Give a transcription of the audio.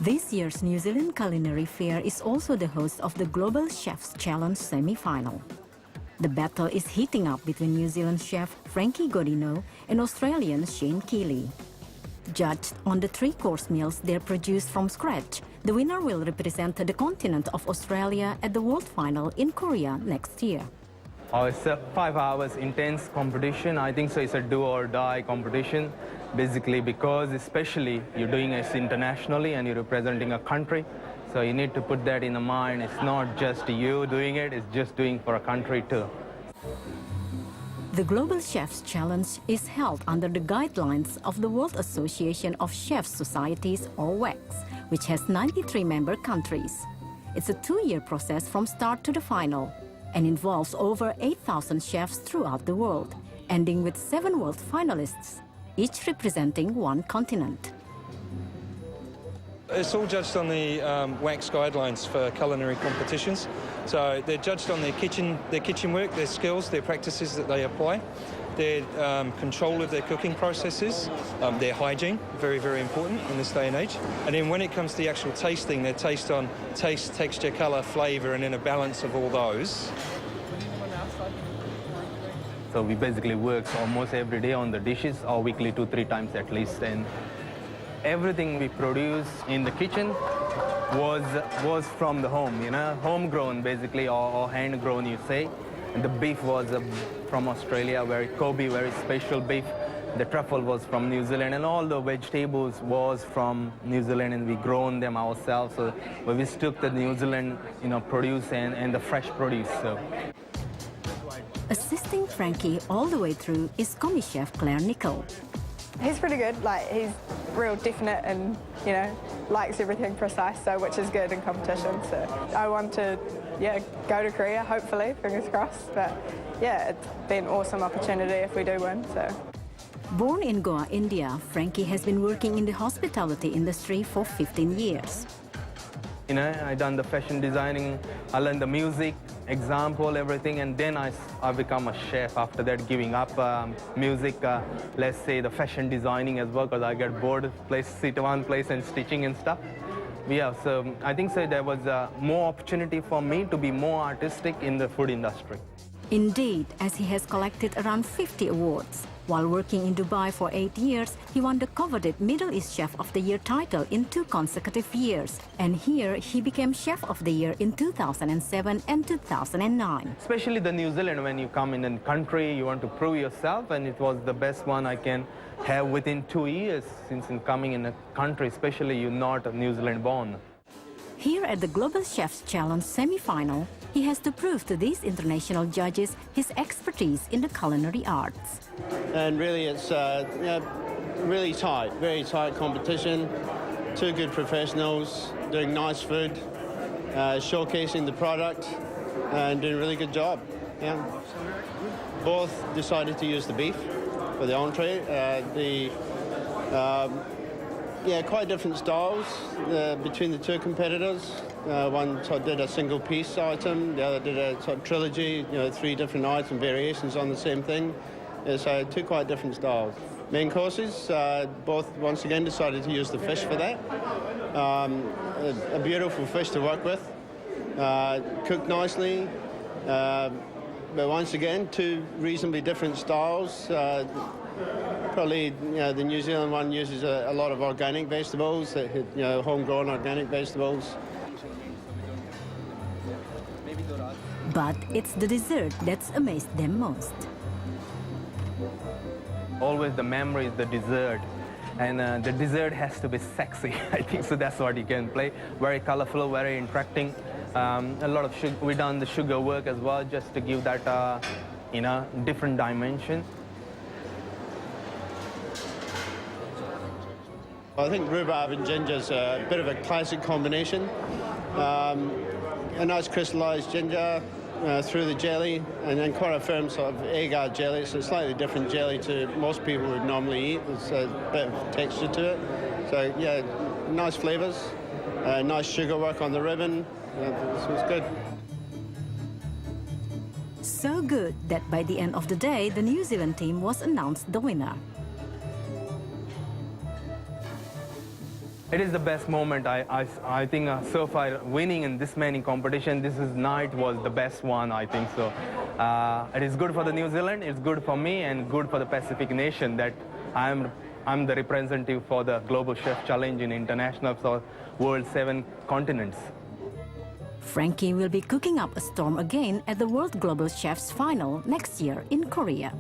This year's New Zealand Culinary Fair is also the host of the Global Chefs Challenge semi-final. The battle is heating up between New Zealand chef Frankie Godino and Australian Shane Keeley. Judged on the three-course meals they're produced from scratch, the winner will represent the continent of Australia at the World Final in Korea next year. Oh, it's a 5 hours intense competition. I think so. It's a do or die competition, basically, because especially you're doing it internationally and you're representing a country. So you need to put that in the mind. It's not just you doing it, it's just doing for a country too. The Global Chefs Challenge is held under the guidelines of the World Association of Chefs Societies, or WACS, which has 93 member countries. It's a 2-year process from start to the final, and involves over 8,000 chefs throughout the world, ending with 7 world finalists, each representing one continent. It's all judged on the WACS guidelines for culinary competitions. So they're judged on their kitchen work, their skills, their practices that they apply, their control of their cooking processes, their hygiene, very, very important in this day and age. And then when it comes to the actual tasting, they're taste on taste, texture, colour, flavour, and in a balance of all those. So we basically work almost every day on the dishes, or weekly 2-3 times at least. And everything we produce in the kitchen was from the home, you know, homegrown basically, or hand-grown, you say. And the beef was from Australia, very Kobe, very special beef. The truffle was from New Zealand, and all the vegetables was from New Zealand, and we grown them ourselves. So we took the New Zealand, produce and the fresh produce. So. Assisting Frankie all the way through is commis chef Claire Nicol. He's pretty good. Like, he's real definite and, likes everything precise, so which is good in competition. So I want to, go to Korea, hopefully, fingers crossed. But yeah, it'd be an awesome opportunity if we do win. So. Born in Goa, India, Frankie has been working in the hospitality industry for 15 years. I done the fashion designing, I learned the music, example, everything, and then I become a chef after that, giving up music, let's say the fashion designing as well, because I get bored, sit one place and stitching and stuff. Yeah, so I think there was more opportunity for me to be more artistic in the food industry. Indeed, as he has collected around 50 awards. While working in Dubai for 8 years, he won the coveted Middle East Chef of the Year title in 2 consecutive years. And here, he became Chef of the Year in 2007 and 2009. Especially the New Zealand, when you come in a country, you want to prove yourself, and it was the best one I can have within 2 years since in coming in a country, especially you're not New Zealand born. Here at the Global Chefs Challenge semi-final, he has to prove to these international judges his expertise in the culinary arts. And really it's really tight, very tight competition. 2 good professionals doing nice food, showcasing the product and doing a really good job. Yeah. Both decided to use the beef for the entree. Quite different styles between the 2 competitors. One did a single piece item, the other did a trilogy, 3 different items, variations on the same thing. So 2 quite different styles. Main courses, both once again decided to use the fish for that. A beautiful fish to work with, cooked nicely, but once again 2 reasonably different styles. Probably, the New Zealand one uses a lot of organic vegetables, homegrown organic vegetables. But it's the dessert that's amazed them most. Always the memory is the dessert, and the dessert has to be sexy. I think so. That's what you can play. Very colorful, very interacting. A lot of sugar. We done the sugar work as well, just to give that different dimension. I think rhubarb and ginger is a bit of a classic combination. A nice crystallized ginger through the jelly, and then quite a firm sort of agar jelly. It's a slightly different jelly to most people would normally eat. There's a bit of texture to it. So yeah, nice flavors, nice sugar work on the ribbon. So it's good. So good that by the end of the day, the New Zealand team was announced the winner. It is the best moment. I think so far winning in this many competition, night was the best one, I think so. It is good for the New Zealand, it's good for me and good for the Pacific nation that I'm the representative for the Global Chef Challenge in international for world 7 continents. Frankie will be cooking up a storm again at the World Global Chefs Final next year in Korea.